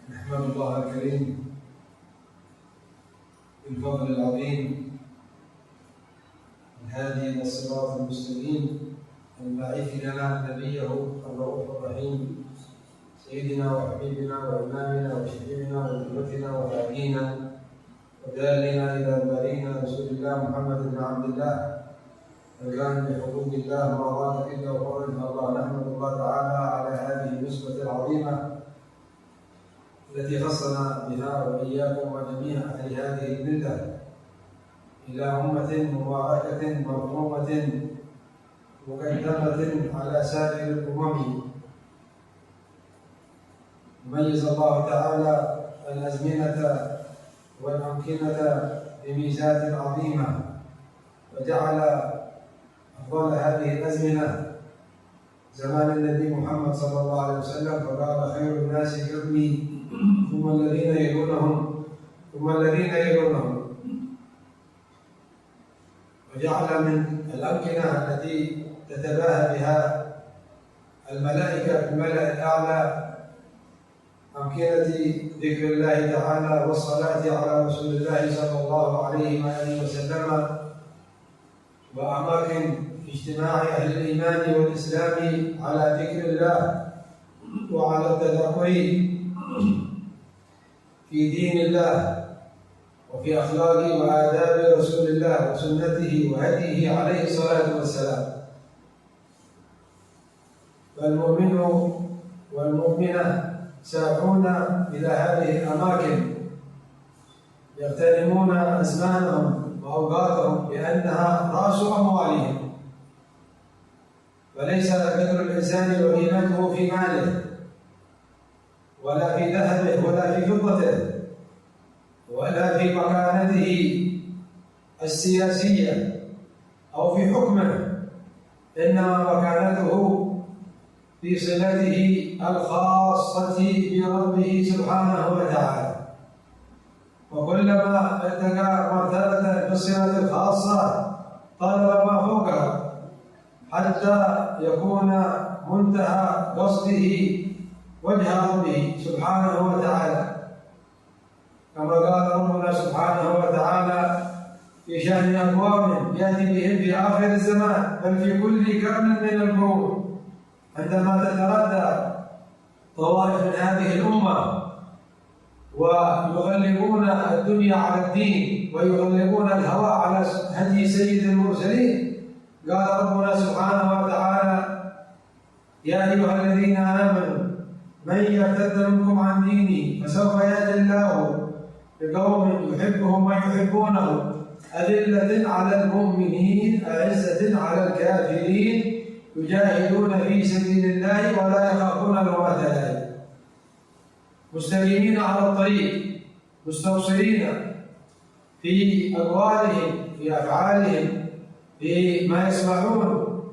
نحمد الله الكريم بالفضل العظيم الهادي إلى الصراط المستقيم الباعث لنا نبيه الرؤوف الرحيم سيدنا وحبيبنا وإمامنا وشفيعنا وقدوتنا وهادينا ودالنا إلى بارينا رسول الله محمد بن عبد الله القائم بحقوق الله ما أراد إلا وفرج الله. نحمد الله تعالى على هذه النسبة العظيمة التي خصنا بها وإياكم وجميع أهل هذه الملة إلى أمة مباركة مرحومة مقدمة على سائر الأمم. يميز الله تعالى الأزمنة والأمكنة بميزات عظيمة، وجعل أفضل هذه الأزمنة زمان النبي محمد صلى الله عليه وسلم، فقال: خير الناس قرني ثم الذين يلونهم ثم الذين يلونهم. وجعل من الأمكنة التي تتباهى بها الملائكة في الملأ الأعلى أمكنة ذكر الله تعالى والصلاة على رسول الله صلى الله عليه وآله وسلم، وأماكن اجتماع أهل الإيمان والإسلام على ذكر الله وعلى التذكر في دين الله وفي أخلاق وآداب رسول الله وسنته وهديه عليه الصلاة والسلام. فالمؤمن والمؤمنة ساعون إلى هذه الأماكن يغتنمون أزمانهم وأوقاتهم لأنها رأس أموالهم، فليس قدر الإنسان وقيمته في ماله ولا في ذهبه ولا في فضته ولا في مكانته السياسية أو في حكمه، إنما مكانته في صلته الخاصة بربه سبحانه وتعالى. وكلما ارتقى مرتبة بالصلة الخاصة طلب ما فوقها حتى يكون منتهى قصده وجه ربه سبحانه وتعالى، كما قال ربنا سبحانه وتعالى في شأن أقوام يأتي بهم في آخر الزمان بل في كل قرن من القرون، عندما تتردى طوائف من هذه الأمة ويغلبون الدنيا على الدين ويغلبون الهوى على هدي سيد المرسلين، قال ربنا سبحانه وتعالى: يا أيها الذين آمنوا من يرتد منكم عن دينه فسوف يأتي الله بقوم يحبهم ويحبونه أذلة على المؤمنين أعزة على الكافرين يجاهدون في سبيل الله ولا يخافون لومة لائم، مستقيمين على الطريق مستبصرين في أقوالهم في أفعالهم في ما يسمعون،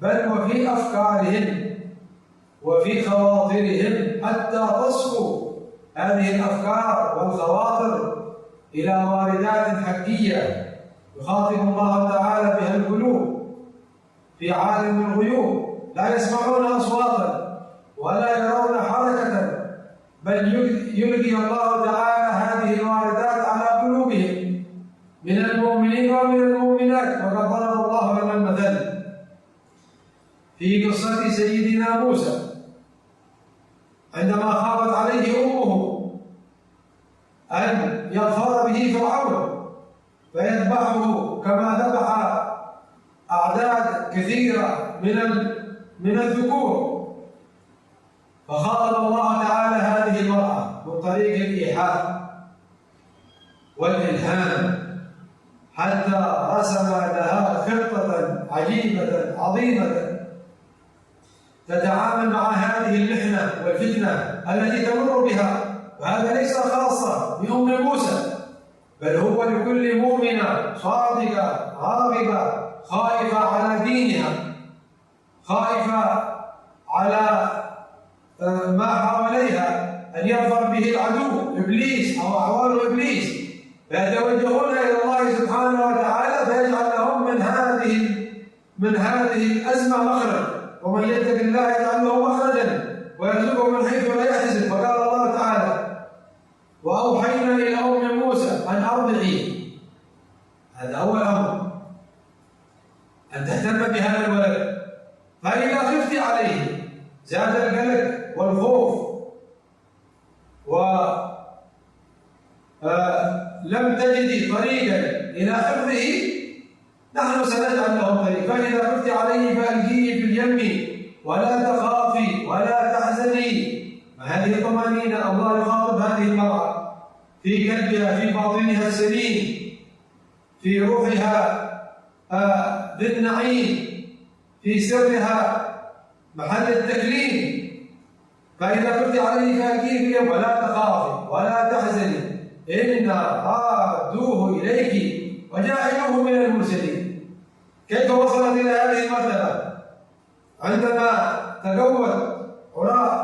بل وفي أفكارهم وفي خواطرهم، حتى تصفو هذه الأفكار والخواطر إلى واردات حقية يخاطب الله تعالى بها القلوب في عالم الغيوب، لا يسمعون أصواتا ولا يرون حركة، بل يلقي الله تعالى هذه الواردات على قلوبهم من المؤمنين ومن المؤمنات. وقد ضرب الله لنا المثل في قصة سيدنا موسى عندما خافت عليه أمه أن يظفر به فرعون فيذبحه كما ذبح أعداد كثيرة من الذكور، فخاطب الله تعالى هذه المرأة من طريق الإيحاء والإلهام حتى رسم لها خطة عجيبة عظيمة تتعامل مع هذه المحنة والفتنة التي تمر بها. وهذا ليس خاصة بأم موسى، بل هو لكل مؤمنة صادقة راغبة خائفة على دينها، خائفة على ما حواليها أن يظفر به العدو إبليس أو أعوان إبليس، فيتوجهون إلى الله سبحانه وتعالى فيجعل لهم من هذه الأزمة مخرج، ومن يتق الله يجعل له مخرجا ويرزقه من حيث لا يحتسب. فقال الله تعالى: ولم تجدي طريقا إلى حفظه، نحن سنجعل له طريق. فإذا خفت عليه فألقيه في اليم ولا تخافي ولا تحزني. هذه طمأنينة، الله يخاطب هذه المرأة في قلبها، في باطنها السليم، في روحها ذي النعيم، في سرها محل التكليم. فإذا خفت عليه فألقيه في اليم ولا تخافي ولا تحزني إنا رادوه إليك وجاعلوه من المرسلين. كيف وصلت إلى هذه المرتبة؟ عندما تقوت عراء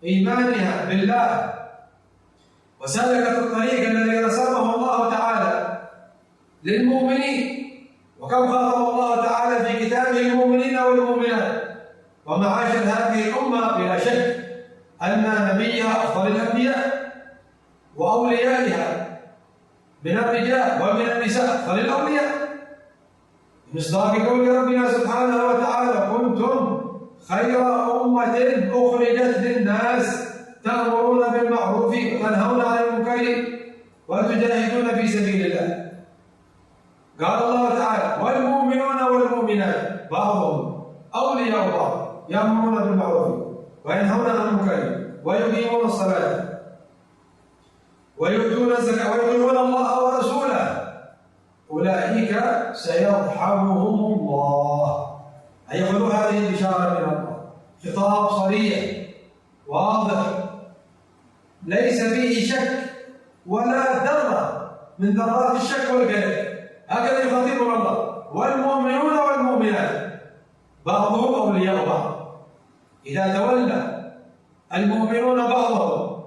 إيمانها بالله وسلكت الطريق الذي رسمه الله تعالى للمؤمنين. وكم خاطب الله تعالى في كتابه المؤمنين والمؤمنات. ومعاشر هذه الأمة بلا شك أن نبيها أفضل الأنبياء وأوليائها من الرجال ومن النساء أفضل الأولياء، مصداق قول ربنا سبحانه وتعالى: كنتم خير أمة أخرجت للناس تأمرون بالمعروف وتنهون عن المنكر وتجاهدون في سبيل الله. قال الله تعالى: والمؤمنون والمؤمنات بعضهم أولياء بعض يأمرون بالمعروف وينهون عن المنكر ويقيمون الصلاة ويؤتون الزكاة ويطيعون الله ورسوله أولئك سيرحمهم الله. أي خذوا هذه البشارة من الله، خطاب صريح واضح ليس فيه شك ولا ذرة من ذرات الشك والقلق. هكذا يخاطبنا الله: والمؤمنون والمؤمنات بعضهم أولياء بعض. إذا تولى المؤمنون بعضهم،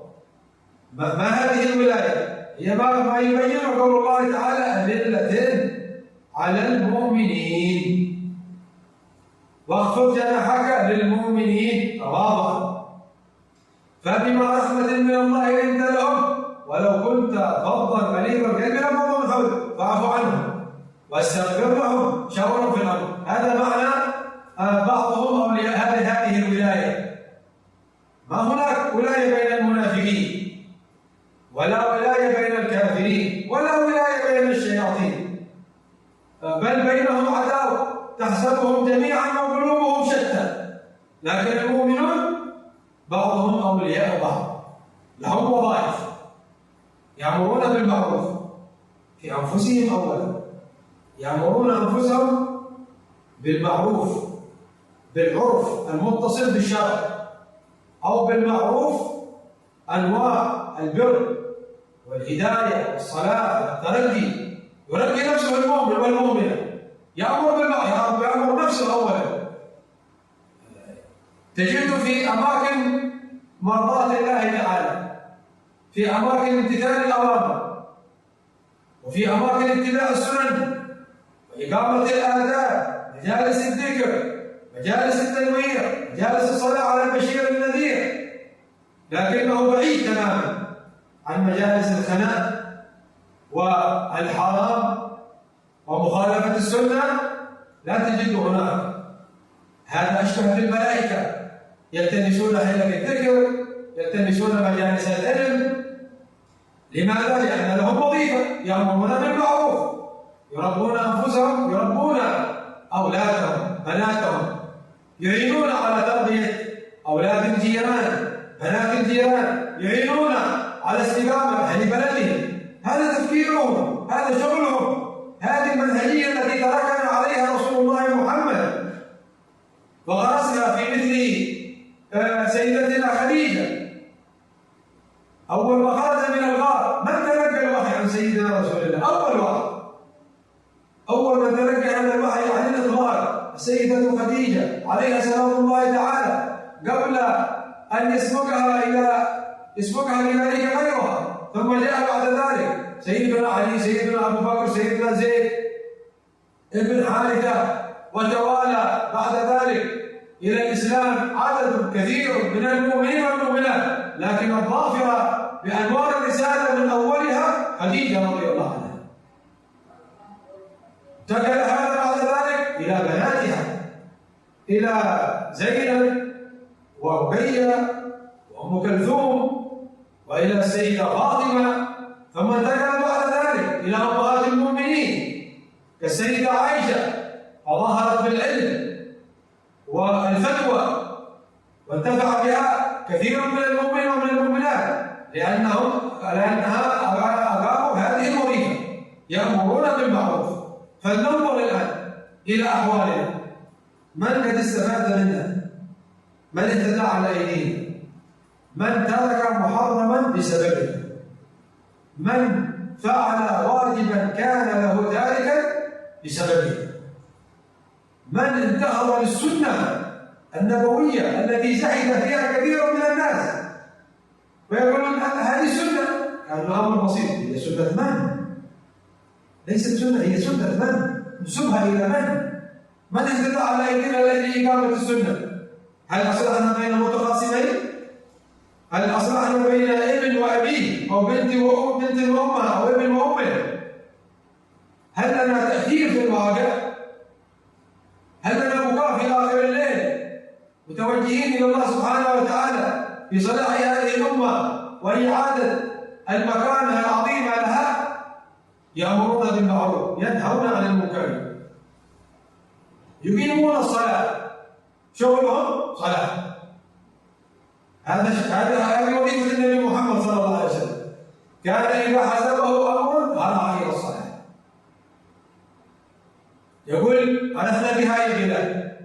ما هذه الولاية؟ هي ما يبين قول الله تعالى: أذلة على المؤمنين واخفض جناحك للمؤمنين تواضعا. فبما رحمة من الله لنت لهم ولو كنت فظا غليظ القلب لانفضوا من حولك فاعف عنهم واستغفر لهم شاورهم في الأمر. هذا معنى بعضهم أولياء هذه الولاية. ما هناك ولاية بين المنافقين ولا ولاية بين الكافرين ولا ولاية بين الشياطين، بل بينهم عداوة تحسبهم جميعا وقلوبهم شتى. لكن المؤمنون بعضهم أولياء بعض، لهم وظائف، يأمرون بالمعروف في أنفسهم أولا، يأمرون أنفسهم بالمعروف بالعرف المتصل بالشرع، أو بالمعروف أنواع البر والهداية والصلاة والترقي. يرقي نفسه المؤمن والمؤمنة، يأمر بالمعروف، يأمر نفسه أولا. تجد في أماكن مرضاة الله تعالى، في أماكن امتثال الأوامر، وفي أماكن اتباع السنن وإقامة الآداب، مجالس الذكر، مجالس التنوير، مجالس الصلاة على البشير النذير. لكنه بعيد تماما عن مجالس الخناء والحرام ومخالفة السنة، لا تجد هناك. هذا أشبه بالملائكة، يلتمسون حلق الذكر، يلتمسون مجالس العلم. لماذا؟ لأن لهم وظيفة، يأمرون بالمعروف، يربون أنفسهم، يربون أولادهم بناتهم، يعينون على تربية أولاد الجيران بنات الجيران، يعينون على استقامة أهل بلدهم. هذا تفكيرهم، هذا شغلهم، هذه المنهجية التي تركنا عليها رسول الله محمد وغرسها في مثل سيدتنا خديجة. أول ما خرج من الغار من تلقى الوحي عن سيدنا رسول الله؟ أول من تلقى هذا الوحي عن الإطلاق السيدة خديجة عليها سلام الله تعالى، قبل أن يسبقها لذلك غيرها. ثم جاء بعد ذلك سيدنا علي، سيدنا أبو بكر، سيدنا زيد ابن حارثة، وتوالى بعد ذلك إلى الإسلام عدد كثير من المؤمنين والمؤمنات. لكن الظافرة بأنوار الرسالة من أولها خديجة رضي الله عنها. انتقل هذا بعد ذلك إلى بناتها، إلى زينب ورقية وأم كلثوم وإلى السيدة فاطمة، ثم انتقل بعد ذلك إلى أمهات المؤمنين كالسيدة عائشة، فظهرت بالعلم والفتوى وانتفع بها كثير من المؤمنين ومن المؤمنات، لأنها أقاموا هذه الوظيفة يأمرون بالمعروف. فلننظر الآن إلى أحوالنا، من قد استفاد منها؟ من اهتدى على أيدينا؟ من ترك محرما بسببه؟ من فعل واجبا كان له تاركا بسببه؟ من انتهض للسنة النبوية التي زهد فيها كثير من الناس ويقولون هذه السنة، كان أمر بسيط، هي سنة من؟ ليست سنة، هي سنة من؟ نسبها إلى من؟ من اهتدى على أيدينا لإقامة السنة؟ هل أصلحنا بين متخاصمين؟ هل أصلحنا بين ابن وأبيه أو بنت وأمها أو ابن وأمه؟ هل لنا تأثير في الواقع؟ هل لنا بكاء في آخر الليل متوجهين إلى الله سبحانه وتعالى في صلاح هذه الأمة وإعادة المكانة العظيمة لها؟ يأمرون بالمعروف، ينهون عن المنكر، يقيمون الصلاة، شغلهم صلاة. هذه وظيفة النبي محمد صلى الله عليه وسلم، كان إذا حسبه أمر هرع إلى الصلاة. يقول أنحنا بهذه البلاد،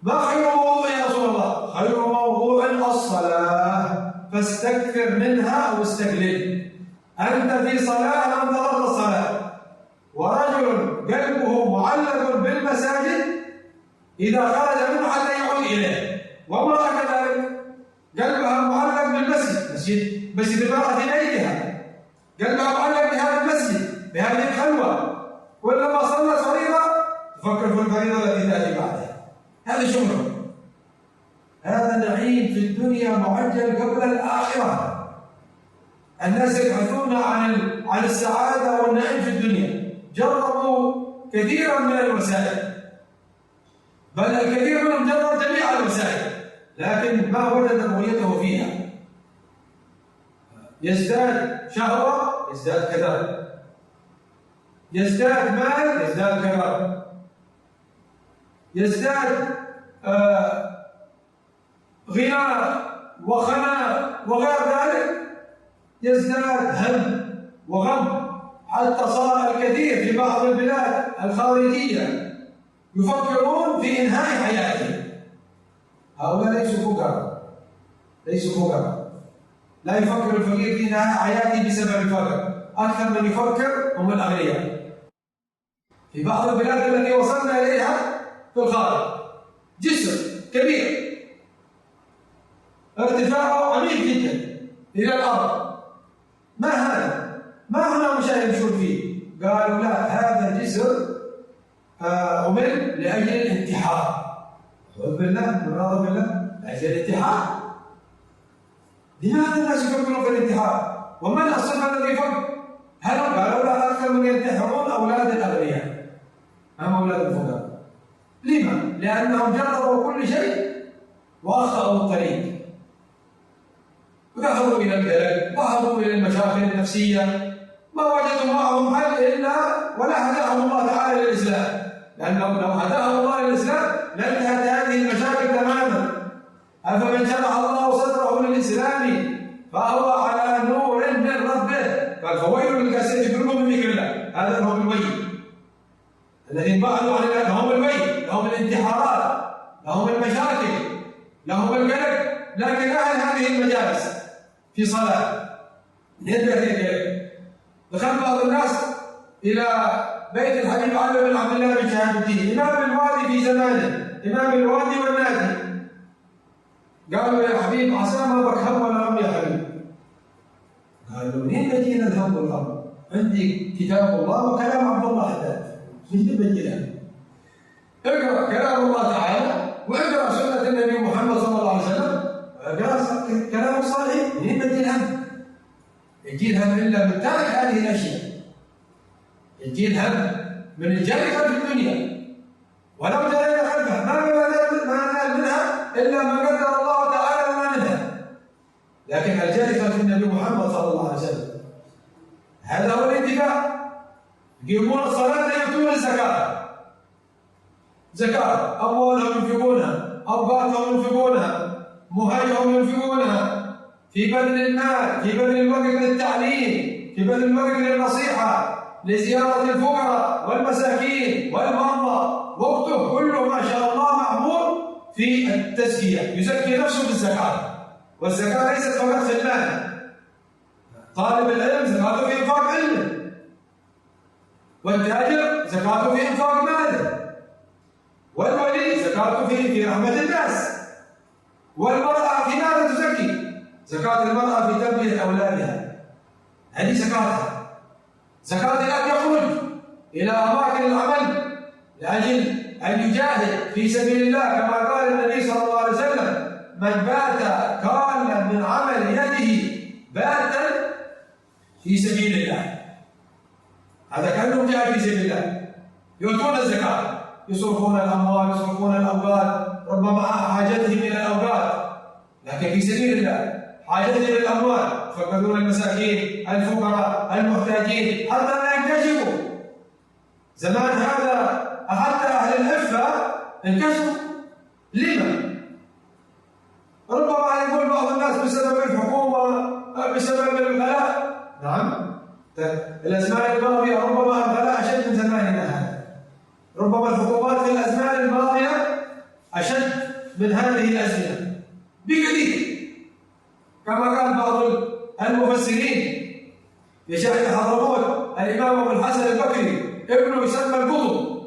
ما خير موضوع يا رسول الله؟ خير موضوع الصلاة، فاستكثر منها أو استقلل. أنت في صلاة لم ترد الصلاة، ورجل قلبه معلق بالمساجد إذا خرج منه حتى يعود إليه، وامرأة كذلك قلبها معلق بالمسجد، مسجد المرأة في بيتها، قلبها معلق بهذا المسجد، بهذه الخلوة، ولما صلت فريضة تفكر في الفريضة التي تأتي بعدها. هذا شغله، هذا نعيم في الدنيا معجل قبل الآخرة. الناس يبحثون عن السعادة والنعيم في الدنيا، جربوا كثيرا من الوسائل، بل الكثير منهم جرب جميع الوسائل، لكن ما وجد رؤيته فيها. يزداد شهوة يزداد كذا، يزداد مال يزداد كذا، يزداد غنى وخنا وغير ذلك، يزداد هم وغم، حتى صار الكثير في بعض البلاد الخارجية يفكرون في إنهاء حياتهم. هؤلاء ليسوا فقراء، ليسوا فقراء، لا يفكر الفقير في إنهاء حياته بسبب الفقر، أكثر من يفكر هم الأغنياء. في بعض البلاد التي وصلنا إليها في الخارج جسر كبير ارتفاعه عميق جدا إلى الأرض، ما هذا؟ ما هنا مشاهد يمشون فيه؟ قالوا لا، هذا جسر عمل لأجل الانتحار. أعوذ بالله، والعياذ بالله، لأجل الانتحار. لماذا الناس يفكرون في الانتحار؟ ومن الصفة الذي يفكر؟ هل قالوا لا، أكثر من ينتحرون أولاد الأغنياء أم أولاد الفقراء؟ لما؟ لأنهم جربوا كل شيء وأخطأوا الطريق، وذهبوا إلى البلد، وذهبوا إلى المشاكل النفسية، ما وجدوا معهم حل إلا ولا هداهم الله تعالى للإسلام، لأنه لو هداهم الله للإسلام لانتهت هذه المشاكل تماما. أفمن شرح الله صدره للإسلام فهو على نور من ربه، قال فويل للكافرين يقولون من ذكر الله. هذا هو الويل الذين بعدوا عن الله، لهم الويل، لهم الانتحارات، لهم المشاكل، لهم القلق. لكن أهل هذه المجالس في صلاة دخل بعض الناس إلى بيت الحبيب علي بن عبد الله بن شهاب الدين، إمام الوادي في زمانه، إمام الوادي والنادي. قالوا يا حبيب عسى ما بك هم ولا غم يا حبيب. قالوا منين بجينا الهم والغم؟ عندي كتاب الله وكلام عبد الله حداد، منين بجينا؟ اقرأ كلام الله تعالى واقرأ سنة النبي محمد صلى الله عليه وسلم، اقرأ كلام الصالحين. منين بجي الهم؟ يجي الهم إلا من ترك هذه الأشياء، يجي الهم من الجريمة في الدنيا، ولو جرينا خلفها ما نال منها إلا ما قدر الله تعالى لنا منها. لكن الجاري خلف النبي محمد صلى الله عليه وسلم. هذا هو الاتفاق. يقيمون الصلاة يؤتون الزكاة، زكاة أموالهم ينفقونها، أوقاتهم ينفقونها، مهاجهم ينفقونها في بذل المال، في بذل الوقت للتعليم، في بذل الوقت للنصيحة، لزيارة الفقراء والمساكين والمرضى. وقته كله ما شاء الله معمول في التزكية، يزكي نفسه بالزكاة. والزكاة ليست فقط في المال. طالب العلم زكاته في إنفاق علمه، والتاجر زكاته في إنفاق ماله، والولي زكاته في رحمة الناس، والمرأة في ماذا تزكي؟ زكاة المرأة في تربية أولادها، هذه زكاتها. زكاة الأب يخرج إلى أماكن العمل لأجل أن يجاهد في سبيل الله، كما قال النبي صلى الله عليه وسلم: من بات كالا من عمل يده باتا في سبيل الله. هذا كأنه جاء في سبيل الله، يؤتون الزكاة، يصرفون الأموال، يصرفون الأوقات، ربما حاجتهم إلى الأوقات، لكن في سبيل الله. حاجتهم إلى الأموال، يفقدون المساكين، الفقراء، المحتاجين، حتى لا ينكشفوا. زمان هذا حتى أهل العفة انكشفوا. لما؟ ربما يقول بعض الناس بسبب الحكومة، بسبب الغلاء. نعم، الأزمان الماضية ربما الغلاء أشد من زماننا هذا. ربما الحكومات في الأزمان الماضية أشد من هذه الأزمنة بكثير، كما قال بعض المفسرين في شرح حضرموت الإمام أبو الحسن البكري، ابنه يسمى القطب،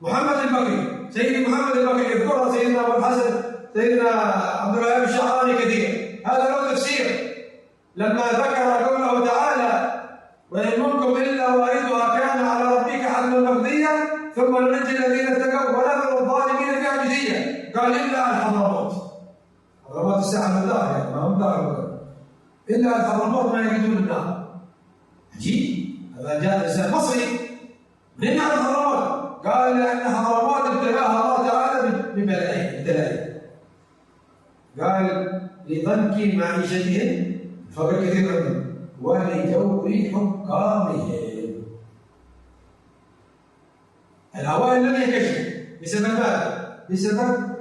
محمد البكري، سيدي محمد البكري، يذكرها سيدنا أبو الحسن سيدنا عبد الوهاب الشعراني كثير. هذا له تفسير لما ذكر قوله تعالى: وإن منكم إلا واردها كان على ربك حتما مقضيا ثم ننجي الذين اتقوا ونذر الظالمين فيها جثيا. قال: إلا الحضرموت. حضرموت الساحل الظاهر، يعني ما هم ظاهر، إلا الحضرموت ما يجدون النار. عجيب، هذا جاء إنسان مصري منين على الحضرموت؟ قال: لأن حضرموت ابتلاها الله تعالى ببلاء. قال: لضنك معيشتهم، فقر كثير منهم، ولجور حكامهم. الأوائل لم ينكشف بسبب ماذا؟ بسبب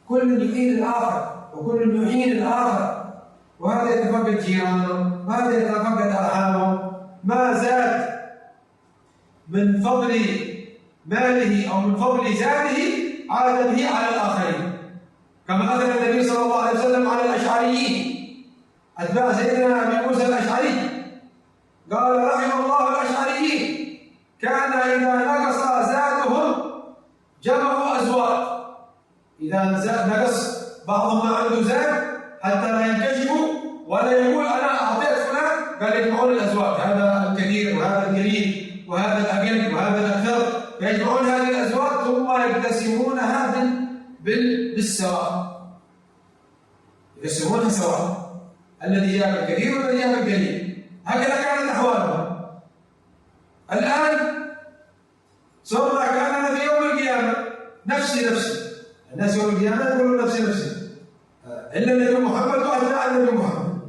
كل يعين الآخر، وكل يعين الآخر، وهذا يتفقد جيرانه، وهذا يتفقد أرحامه. ما زاد من فضل ماله أو من فضل زاده عاد به على الآخرين، كما أثنى النبي صلى الله عليه وسلم على الأشعريين، أتباع سيدنا أبي موسى الأشعري. قال: رحم الله الأشعريين، كان إذا نقص زادهم جمعوا أزواج. إذا نقص بعضهم ما عنده زاد حتى لا ينكشفوا ولا يقول أنا أعطيت فلان، قال: يجمعون الأزواج، هذا الكثير وهذا القليل وهذا الأقل وهذا الأكثر، فيجمعون هذه الأزواج ثم يقتسمونها بالسواء، يقسمونها سواء، الذي جاء بالكثير والذي جاء بالقليل. هكذا كانت أحوالهم. الآن صرنا كأننا في يوم القيامة نفسي. الناس يوم القيامة يقولون نفسي، إلا النبي محمد وأتباع النبي محمد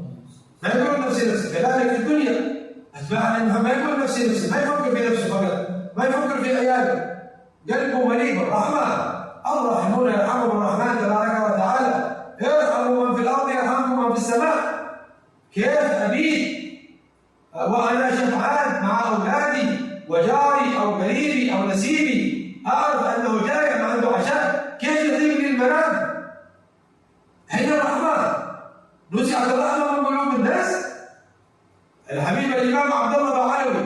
ما يقولون نفسي. كذلك في الدنيا أتباع النبي محمد ما يقول نفسي، ما يفكر في نفسه فقط، ما يفكر في عياله، قلبه مليء بالرحمة. الراحمون يرحمهم الرحمن تبارك وتعالى: ارحموا من في الأرض يرحمكم من في السماء. كيف أبيت وأنا شبعان مع أولادي وجاري أو قريبي أو نسيبي، أعرف أنه جاي ما عنده عشاء، كيف يضيق لي المنام؟ أين الرحمة؟ نزعت الرحمة من قلوب الناس. الحبيب الإمام عبد الله بن علوي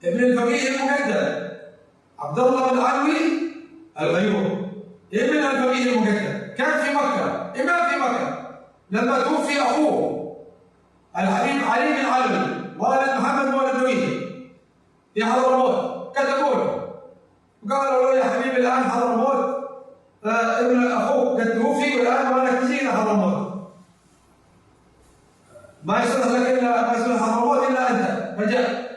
ابن الفقيه المقدم، عبد الله بن علوي الغيور ابن الفقيه المقدم، كان في مكة، إمام في مكة، لما توفي أخوه الحبيب علي بن علوي والد محمد مولد نويهي في حضرموت، كتبوا له وقالوا له: يا حبيبي الآن حضرموت ابن أخوك قد توفي والآن ما لك تجينا حضرموت، ما يصلح لك إلا ما يصلح حضرموت إلا أنت. فجاء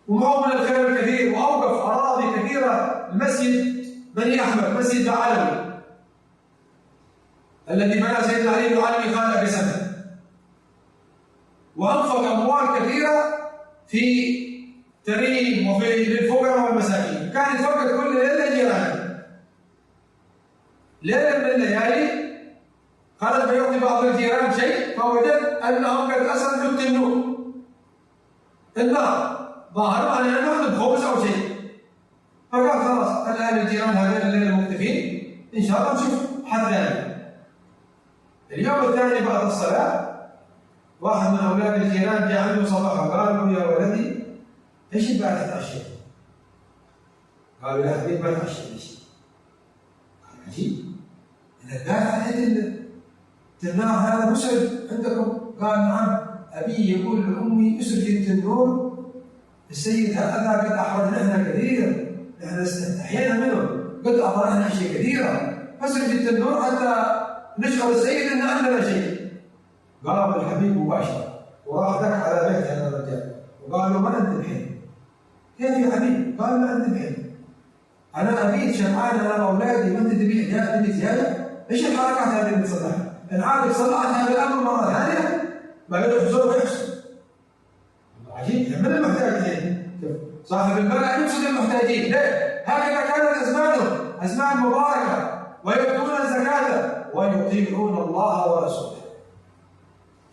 ومعه من الخير الكثير، وأوقف أراضي كثيرة، المسجد بني أحمد، مسجد علوي الذي بنى سيدنا علي بن علوي خان أبي سنة، وأنفق أموال كثيرة في تريم وفي للفقراء والمساكين، كان يتفقد كل ليلة جيرانه. ليلة من الليالي خرج بيعطي بعض الجيران شيء، فوجد أنهم قد أسرجوا النار، ظاهر أنهم عندهم خبز أو شيء، فقال خلاص الآن الجيران هذين الليلة مكتفين، إن شاء الله نشوف حد ثاني. اليوم الثاني بعد الصلاة واحد من أولاد الجيران جاء عنده صباحا قال له يا ولدي ايش البارحة تعشيت؟ قالوا يا حبيبي ما تعشيت شيء. قال عجيب، إن البارحة عيد النار هذا مسعد عندكم؟ قال نعم، أبي يقول لأمي اسرج التنور، السيد هذا قد أحرجنا احنا كثيرا، نحن استحيينا منه، قد أعطانا أشياء كثيرة، فاسرج التنور حتى نشعر السيد أن عندنا شيء. قام الحبيب مباشرة وراح دك على بيت هذا الرجال وقال له ما أنت بحين؟ كيف يا حبيب؟ قال ما أنت بحين، أنا أبيت شبعان أنا وأولادي، ما أنت تبي زيادة؟ إيش الحركات هذه اللي تصلحها؟ العادة صلحت هذا الأمر مرة ثانية؟ ما يحصل ويحصل. عجيب، من المحتاج الحين؟ صاحب البلد يقصد المحتاجين، ليه؟ هكذا كانت أزمانهم، أزمان مباركة، ويؤتون الزكاة ويطيعون الله ورسوله.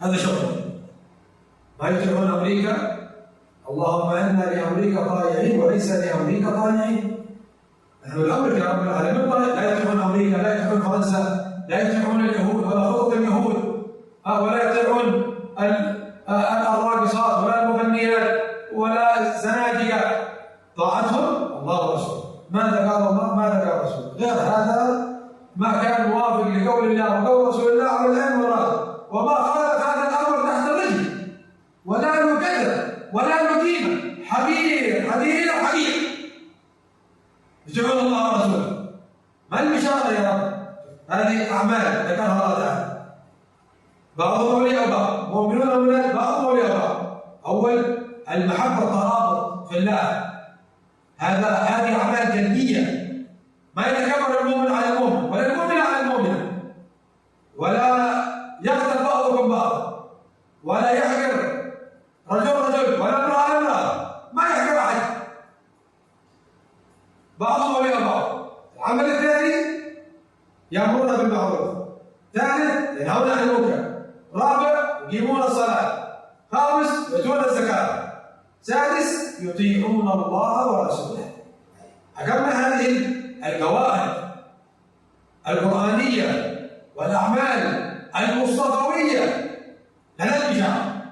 هذا شغل. ما يطيعون أمريكا، اللهم إنا لأمريكا طائعين وليس لأمريكا طائعين. نحن الأمريكا رب العالمين لا يطيعون أمريكا، لا يطيعون فرنسا، لا يطيعون اليهود ولا خطط اليهود، ولا يطيعون الراقصات ولا المغنيات ولا الزنادقة. طاعتهم الله ورسوله. ماذا قال الله؟ ماذا قال الرسول؟ غير هذا ما كان موافق لقول الله وقول رسول الله على العين والراس، وما خالف هذا الامر تحت الرجل، ولا له قدر ولا له قيمه. حبيب حبيب حبيب يدعون الله ورسوله. ما البشاره يا رب؟ هذه اعمال ذكرها الله تعالى، بعضهم اولياء بعض، مؤمنون اولاد بعضهم اولياء بعض. اول المحبه الترابط في الله، هذه اعمال جلبيه، ما يتكبر المؤمن على المؤمن ولا المؤمن على المؤمن، ولا يقتل بعضكم بعضا، ولا يحقر رجل ولا امرأة امرأة، ما يحقر أحد، بعضهم أولياء بعض. العمل الثاني يأمرون بالمعروف، ثالث ينهون عن المنكر، رابع يقيمون الصلاة، خامس يؤتون الزكاة، سادس يطيعون الله ورسوله. حكمنا هذه القواعد القرآنية والأعمال المصطفوية لنا بشارة.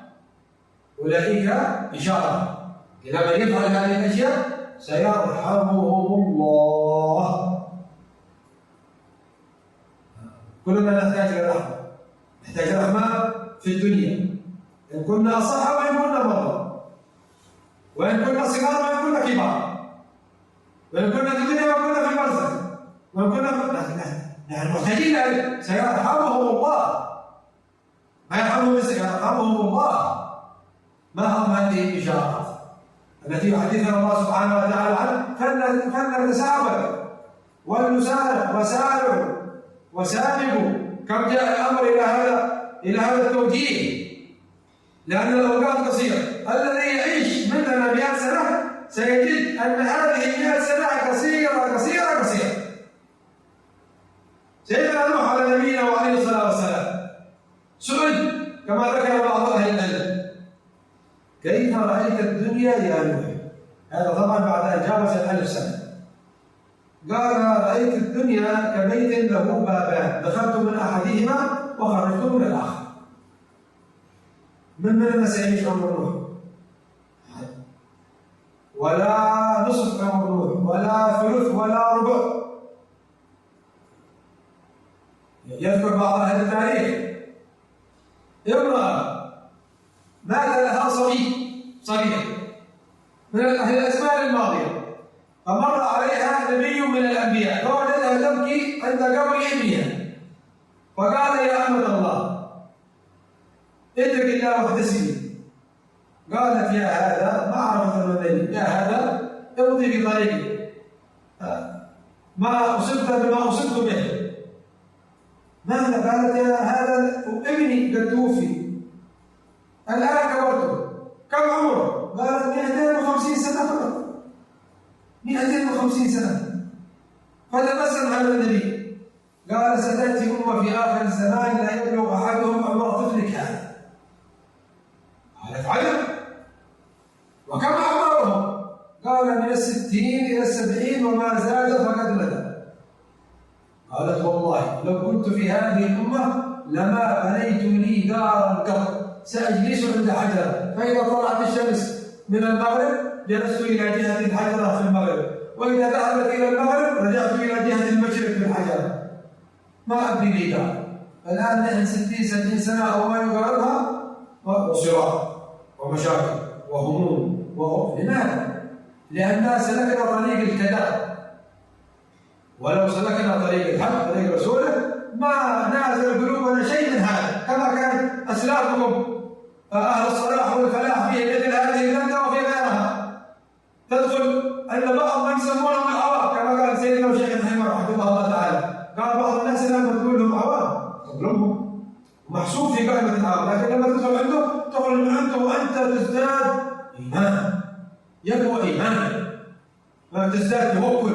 أولئك إشارة إلى من يفعل هذه الأشياء سيرحمهم الله. كلنا نحتاج إلى الرحمة، نحتاج الرحمة في الدنيا، إن كنا أصحى وإن كنا مرضى، وإن كنا صغار وإن كنا كبار، وإن كنا في الدنيا وإن كنا في البرزخ، وإن كنا نحن محتاجين ذلك. سيرحمهم الله، ما يرحمهم سيرحمهم الله. ما هم هذه الإشارات التي يحدثنا الله سبحانه وتعالى عنها؟ فلنتسابق ولنسارع وسابقوا. كم جاء الأمر إلى هذا التوجيه، لأن الأوقات قصيرة. الذي يعيش مننا 100 سنة سيجد أن هذه 100 سنة قصيرة قصيرة قصيرة. سيدنا نوح على نبينا وعليه الصلاة والسلام سئل كما ذكر بعض أهل العلم: كيف رأيت الدنيا يا نوح؟ هذا طبعا بعد أن جاوز 1000 سنة. قال: رأيت الدنيا كبيت له بابان، دخلت من أحدهما وخرجت من الآخر. من الناس يعيش عمر نوح؟ ولا نصف عمر نوح، ولا ثلث، ولا ربع. يذكر بعض أهل التاريخ امرأة مات لها صغير من الأزمان الماضية، فمر عليها نبي من الأنبياء فوجدها تبكي عند قبر ابنها، فقال: يا أمة الله اتق الله واحتسبي. قالت: يا هذا ما عرفت المدني، يا هذا امضي في طريقي، ما أصبت بما أصبت به. ماذا؟ قالت: يا هذا ابني قد توفي، الآن سنة فقط، 250 سنة. فتبسم هذا النبي قال: ستأتي أمة في آخر الزمان لا يبلغ أحدهم عمر طفلك هذا. قالت: عجب، وكم أعمارهم؟ قال: من 60 إلى 70 وما زاد فقد مدى. قالت: والله لو كنت في هذه الأمة لما بنيت لي دارا قط، سأجلس عند حجرة، فإذا طلعت الشمس من المغرب جلست إلى جهة الحجرة في المغرب، وإذا ذهبت إلى المغرب رجعت إلى جهة المشرق في الحجرة، ما أبني لي دار. الآن نحن 60-70 سنة أو ما يقاربها، وصراع ومشاكل وهموم لماذا؟ لأننا سلكنا طريق الكدر، ولو سلكنا طريق الحق طريق رسوله ما نازل قلوبنا شيء من هذا، كما كان أسلافكم أهل الصلاح والفلاح في مثل هذه البلدة وفي غيرها. تدخل أن بعض من يسمونهم العوام، كما قال سيدنا الشيخ محمد رحمه الله تعالى، قال بعض الناس لما تقول لهم عوام تظلمهم محسوب في قائمة العام، لكن لما تدخل عنده تخرج من عنده وأنت تزداد إيمان، يقوى إيمانك، تزداد توكل،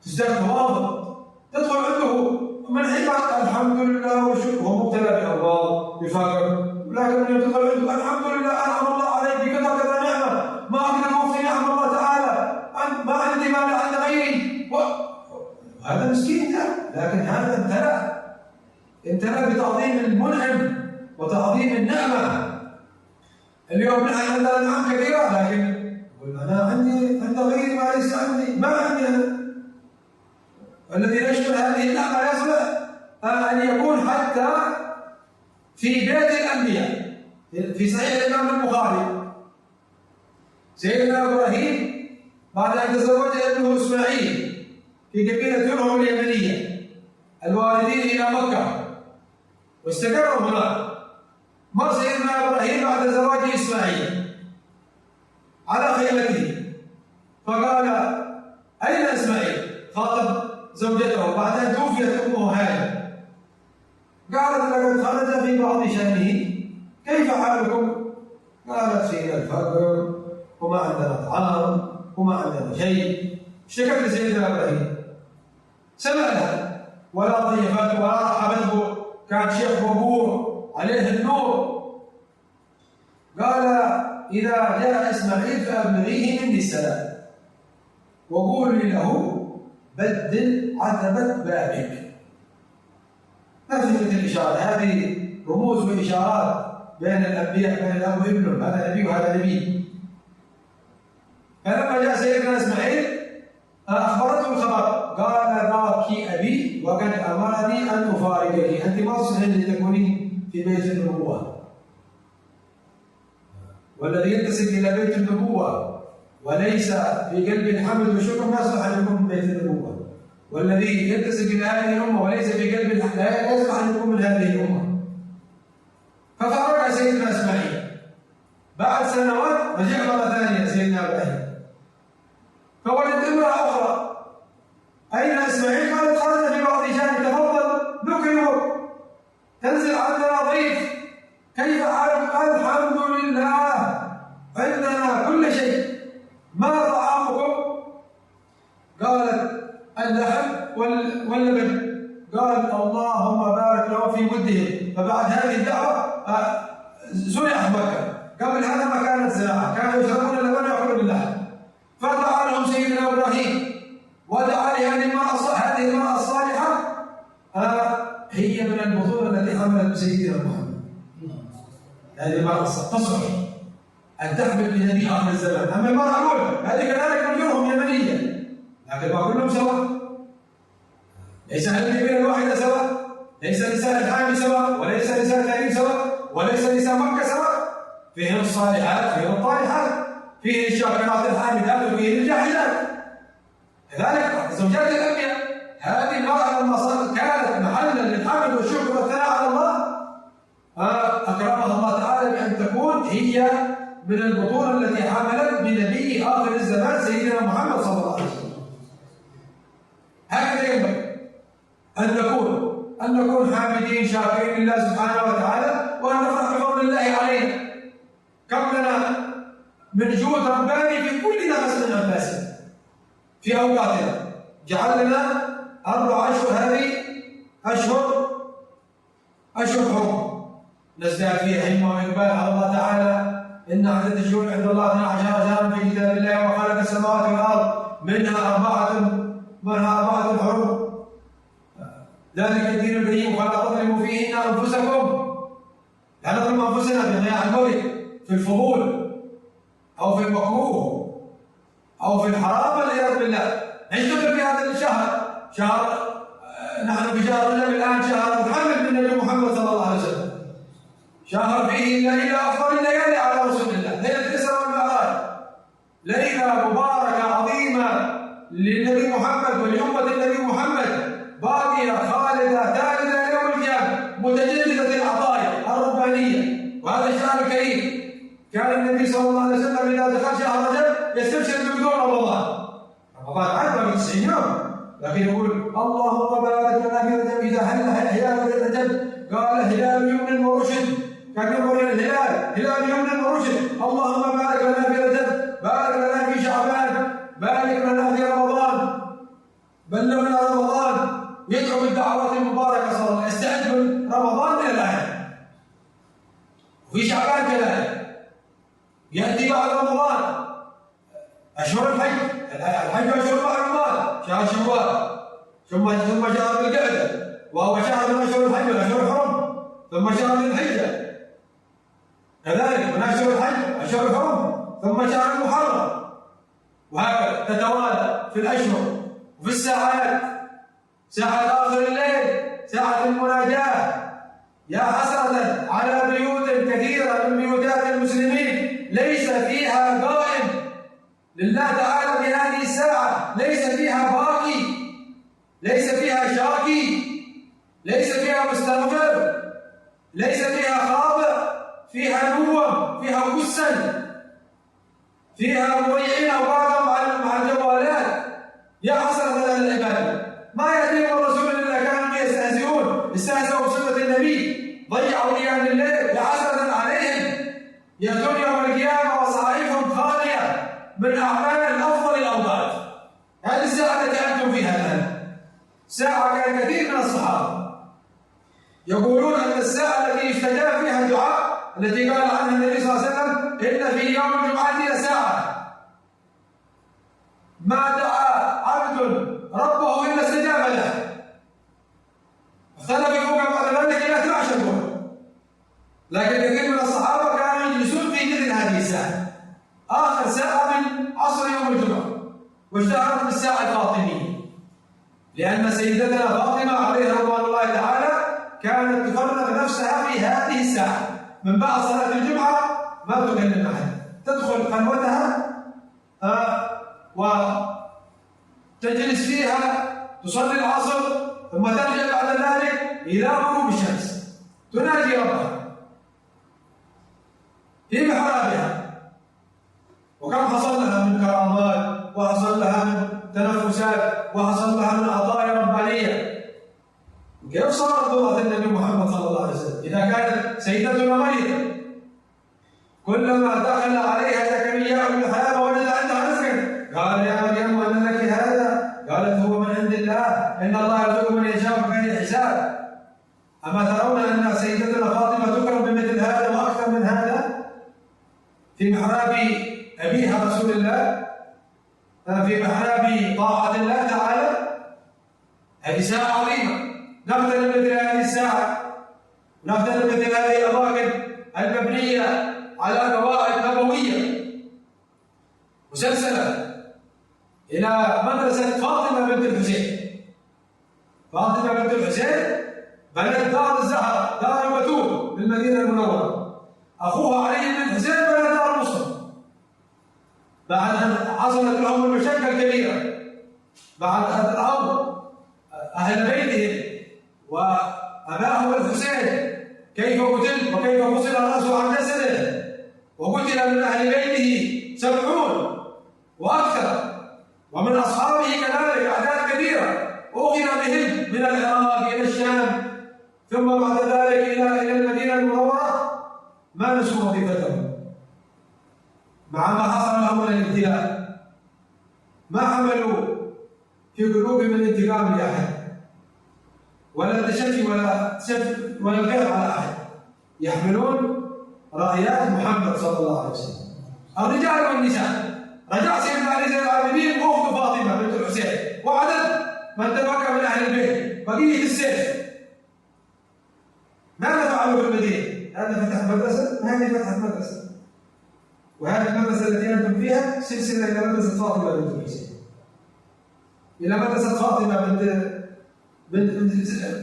تزداد تواضع. تدخل عنده من حيث الحمد لله والشكر، هو مبتلى بأمراض بفقر، لكن لما تدخل عنده الحمد لله أنعم الله عليك بكذا كذا نعمة، ما أقدر أوفي نعم الله تعالى، ما عندي ما لا عند غيري، هذا مسكين ده. لكن هذا امتلأ بتعظيم المنعم وتعظيم النعمة. اليوم نحن عندنا نعم كثيرة، لكن يقول أنا عند غيري ما ليس عندي، ما عندي أنا. الذي يشمل هذه النعمة يصلح أن يكون حتى في بيت الأنبياء. في صحيح الإمام البخاري سيدنا إبراهيم بعد أن تزوج ابنه إسماعيل في قبيلة يرهم اليمنية الواردين إلى مكة واستقروا هناك، مر سيدنا إبراهيم بعد زواج إسماعيل على خيمته فقال: أين إسماعيل؟ خاطب زوجته بعد أن توفيت أمه هاجر. قالت: لقد خرج في بعض شأنه، كيف حالكم؟ قالت: فينا الفقر وما عندنا طعام وما عندنا شيء. اشتكت لسيدنا إبراهيم، سمعها ولا ضيفته ولا رحبته، كان شيخ وابوه عليه النور. قال: إذا جاء إسماعيل فأبلغيه مني السلام وقولي له بدل عتبة بابك. ما في مثل الإشارة، هذه رموز وإشارات بين الأنبياء، بين الأب وابنه، هذا نبي وهذا نبي. فلما جاء سيدنا إسماعيل أخبرته الخبر، قال: ذاك أبي وقد أمرني أن أفارقك، أنت ما تصلح أن تكونين في بيت النبوة، والذي ينتسب إلى بيت النبوة وليس في قلب الحمد والشكر ما يصلح أن يكون من بيت النبوة، والذي ينتسب إلى هذه الأمة وليس في قلب لا يصلح أن يكون من هذه الأمة. ففارق سيدنا إسماعيل. بعد سنوات رجع مرة ثانية سيدنا إبراهيم فوجد امرأة أخرى. أين إسماعيل؟ قالت: خرج في بعض شأنه، تفضل نكرمك، تنزل عندنا ضيف، كيف حالك؟ قال: الحمد لله عندنا كل شيء، ما طعامكم؟ قالت: اللحم واللبن. قال: اللهم بارك له في مده. فبعد هذه الدعوة زرعت مكة، قبل هذا ما كانت زراعة، كانوا يشربون اللبن ويأكلون اللحم. فدعا لهم سيدنا إبراهيم ودعا لهذه المرأة الصالحة، هي من البطولة التي حملت بسيدنا محمد. هذه المرأة تصلح أن تحمل بنبي آخر الزمان. أما المرأة الأولى هذه كذلك من جرهم يمنية، لكن ما كلهم سواء، ليس أهل القبيلة الواحدة سواء، ليس نساء الحامي سواء، وليس نساء التعليم سواء، وليس نساء مكة سواء. فيهم الصالحات، فيهم الطالحات، فيه الشاكرات الحامدات، وفيه الجاحدات. كذلك زوجات الأنبياء، هذه المرأة لما صارت كانت محلا للحمد والشكر والثناء على الله، أكرمها الله تعالى بأن تكون هي من البطولة التي حملت بنبي آخر الزمان سيدنا محمد صلى الله عليه وسلم. هكذا ينبغي أن نكون حامدين شاكرين لله سبحانه وتعالى، وأن نفرح بفضل الله علينا. كم لنا من جود رباني في كل نفس من أنفاسنا في أوقاتنا. جعل لنا 4 أشهر، هذه أشهر حرم نزداد فيها همة وإقبال على الله تعالى. إن عدد الشهور عند الله 12 شهرا في كتاب الله وخلق السماوات والأرض منها أربعة حرم، ذلك الدين القيم فلا تظلموا فيهن أنفسكم. لا نظلم أنفسنا بضياع الموت في الفضول أو في المكروه أو في الحرام والعياذ بالله. نشتغل في هذا شهر نحن في شهر رجب الآن، شهر محمد بن النبي محمد صلى الله عليه وسلم، شهر فيه ليلة أفضل الليالي على رسول الله، ليلة الإسراء والمعراج، ليلة مباركة عظيمة للنبي محمد ولأمة النبي محمد، باقية خالدة تالدة يوم القيامة، متجددة العطايا الربانية. وهذا الشهر الكريم كان النبي صلى الله عليه وسلم إذا دخل شهر رجب يستبشر بدون رمضان عاد 90 يوم، لكن يقول اللهم بارك لنا في رجب إذا هل هلال رجب قال هلال يمن ورشد، كان يقول هلال يمن ورشد. اللهم بارك لنا في رجب، بارك لنا في شعبان، بارك لنا في رمضان، بلغنا رمضان. يدعو بالدعوات المباركة صلى الله عليه وسلم، يستعد من رمضان من الآن. وفي شعبان كذلك يأتي بعد رمضان أشهر الحج أشهر معلومات، شهر شوال ثم شهر ذي القعدة وهو شهر من أشهر الحج والأشهر الحرم، ثم شهر ذي الحجة كذلك من أشهر الحج أشهر الحرم، ثم شهر المحرم، وهكذا تتوالى في الأشهر وفي الساعات. ساعة آخر الليل، ساعة المناجاة. يا حسرة على بيوت كثيرة من بيوتات المسلمين ليس فيها قائم لله تعالى في هذه الساعة، ليس فيها باقي، ليس فيها شاكي، ليس فيها مستغفر، ليس فيها خاضع، فيها نوم، فيها كسل، فيها مضيعين أوقاتهم مع الجوالات. يا حسرة على العباد، ما يأتيهم الرسول إلا كانوا يستهزئون، استهزئوا بسنة النبي، ضيعوا قيام الليل. يا حسرة عليهم، يأتون يوم القيامة وصحائفهم خالية من أعمال أفضل الأوقات. هذه الساعة التي أنتم فيها الآن ساعة كان كثير من الصحابة يقولون أن الساعة التي يستجاب فيها الدعاء التي قال عنها النبي صلى الله عليه وسلم إن في يوم الجمعة لساعة ما دعا عبد ربه إلا استجاب له. اختلف الفقهاء بعد ذلك إلى 12 دول، لكن كثير من الصحابة كانوا يجلسون في مثل هذه الساعة، آخر ساعة من عصر يوم الجمعة، واشتهرت بالساعة الفاطمية، لأن سيدتنا فاطمة عليها رضوان الله تعالى كانت تفرغ نفسها في هذه الساعة من بعد صلاة الجمعة، ما تكلم أحد، تدخل خلوتها وتجلس فيها تصلي العصر، ثم ترجع بعد ذلك إلى غروب الشمس تنادي ربها في محرابها. وكم حصل لها من كرامات، وحصل لها من تنفسات، وحصل لها من عطايا ربانية. كيف صارت ذرة النبي محمد صلى الله عليه وسلم إذا كانت سيدتنا مريم كلما دخل عليها زكريا المحراب وجد عندها رزقا قال يا مريم أن لك هذا؟ قالت هو من عند الله، إن الله يرزق من يشاء بغير حساب. أما ترون أن سيدتنا فاطمة تكرم بمثل هذا وأكثر من هذا في محراب أبيها رسول الله، في محراب طاعة الله تعالى؟ هذه ساعة عظيمة، نغتنم مثل هذه الساعة، نغتنم مثل هذه الأماكن المبنية على قواعد نبوية مسلسلة إلى مدرسة فاطمة بنت الحسين. فاطمة بنت الحسين بنت دار الزهراء، دار البتول بالمدينة المنورة. أخوها علي بن الحسين بنى دار مصر بعد أن حصلت لهم المشقة الكبيرة، بعد أن رأوا أهل بيتهم وأباهم الحسين كيف قتل وكيف فصل رأسه عن جسده، وقتل من أهل بيته 70 وأكثر، ومن أصحابه كذلك أعداد كثيرة أخذ بهم من العراق إلى الشام، ثم بعد ذلك إلى المدينة المنورة، ما نسوا وظيفتهم. مع ما حصل لهم من الابتلاء ما حملوا في قلوبهم الانتقام لأحد ولا التشفي ولا الغير على أحد، يحملون رايات محمد صلى الله عليه وسلم. الرجال والنساء، رجع سيدنا علي زين العابدين واخت فاطمه بنت الحسين وعدد من تبقى من اهل البيت بقيه السيف. ماذا فعلوا في المدينه؟ هذا فتح مدرسه وهذه فتحت مدرسه، وهذه المدرسه التي انتم فيها سلسله الى مدرسه فاطمه بنت الحسين، الى مدرسه فاطمه بنت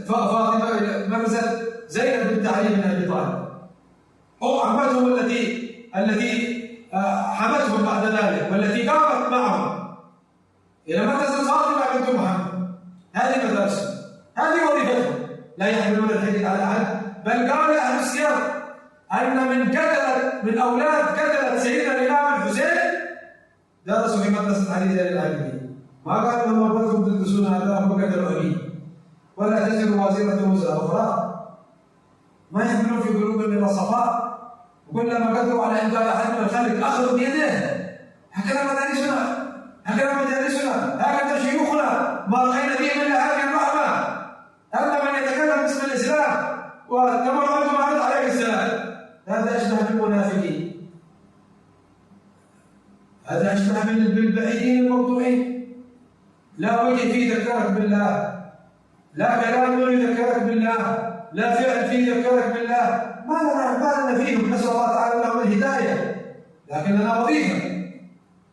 فاطمه، الى مدرسه زينب بنت علي بن ابي طالب، عمتهم التي حمتهم بعد ذلك والتي قامت معهم الى مدرسه فاطمه بنت محمد. هذه مدرسه، هذه وظيفتهم، لا يحملون الحديث على احد. بل قال اهل السير ان من اولاد قتله سيدنا الامام الحسين درسوا في مدرسه علي زين العابدين. ما قالوا لهم ربكم تدرسون هذا هم قتلوا ابي، ولا تزر وازره وزر اخرى. ما يحملون في قلوبهم الا الصفاء، وكلما قدروا على انقاذ احد من الخلق اخذوا بيده. هكذا مدارسنا، هكذا مجالسنا، هكذا شيوخنا، ما راينا فيهم الا هذه الرحمه. اما من يتكلم باسم الاسلام وكما قلت محمد عليه السلام، هذا اشبه بالمنافقين، هذا اشبه بالبعيدين الموضوعين. لا وجه فيه ذكرك بالله، لا كلام يذكرك بالله، لا فعل فيه يذكرك بالله. ما لنا فيهم، نسأل الله تعالى لهم الهداية، لكن لنا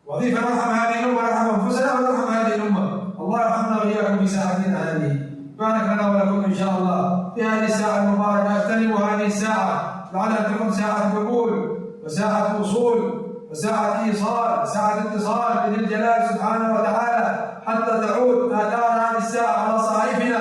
وظيفة نرحم هذه الأمة، نرحم أنفسنا ونرحم هذه الأمة. الله يرحمنا وإياكم في ساعتنا هذه. بارك لنا ولكم إن شاء الله في هذه الساعة المباركة. اغتنموا هذه الساعة لعلها تكون ساعة قبول وساعة وصول وساعة إيصال وساعة اتصال بذي الجلال سبحانه وتعالى، حتى تعود آثار هذه الساعة على صحائفنا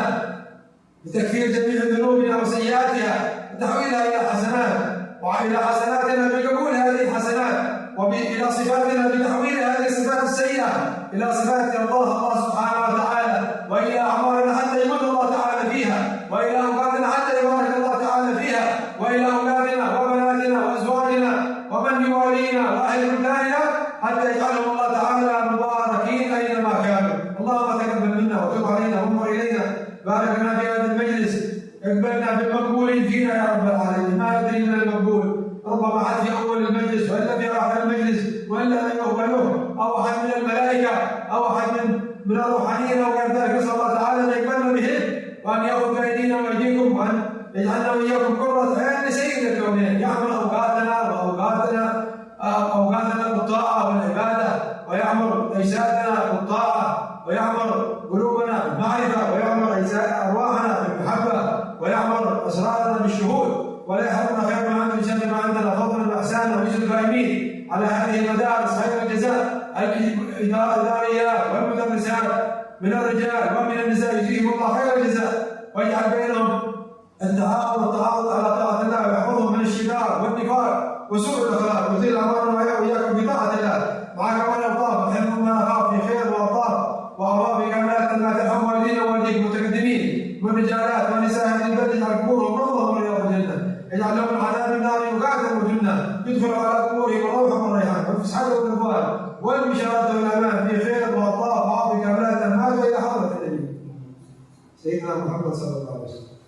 لتكفير جميع ذنوبنا وسيئاتها وتحويلها إلى حسنات، وإلى حسناتنا بقبول هذه الحسنات، وإلى صفاتنا بتحويل هذه الصفات السيئة إلى صفات الله سبحانه وتعالى، وإلى أعمارنا حتى يمد الله تعالى فيها، وإلى أوقاتنا حتى يبارك الله تعالى فيها، وإلى أولادنا وبناتنا وأزواجنا ومن يوالينا وأهل بلداننا حتى يجعلهم الله تعالى مباركين أينما كانوا. اللهم تقبل منا وتب علينا وانظر إلينا. بارك لنا في هذا المجلس، اقبلنا بالمقبول فينا يا رب العالمين. ما ندري من المقبول، ربما احد في اول المجلس والا في اخر المجلس والا لم يقبله، او احد من الملائكه او احد من الروحانيين او غير ذلك. نسال الله تعالى ان يقبلنا بهم، وان ياخذ بايدينا وايديكم، وان يجعلنا واياكم قرة عين لسيد الكونين، يعمل اوقاتنا بالطاعه والعباده، ويعمر اجسادنا بالطاعه، ويعمر قلوبنا بالمعرفه، ويعمر ارواحنا بالمحبه، ويعمر اسرارنا بالشهود، ولا يحرمنا خير ما عندنا شر ما عندنا، فضلا واحسانا ويجزي القائمين على هذه المدارس خير الجزاء، الاداريات والمدرسات من الرجال ومن النساء، يجزيهم الله خير الجزاء، ويجعل بينهم التعاضد على طاعه الله، ويحفظهم من الشرار والنفاق وسوء الاخلاق، ويزيل امرنا واياكم بطاعه الله مع كمال الطاعه، وحفظ ما نخاف في خير واطاف واعراف كمالات ما ترحم والدينا ووالديكم المتقدمين من رجالات ونساء هذه البلد، اجعل قبورهم روضه من رياض الجنه، اجعل لهم من عذاب النار وقعدا وجنه، يدخل على قبورهم الروح والريحان والفسحه والرضوان والبشارات والامان في خير واطاف وعظم كمالات ما الى حضره النبي سيدنا محمد صلى الله عليه وسلم.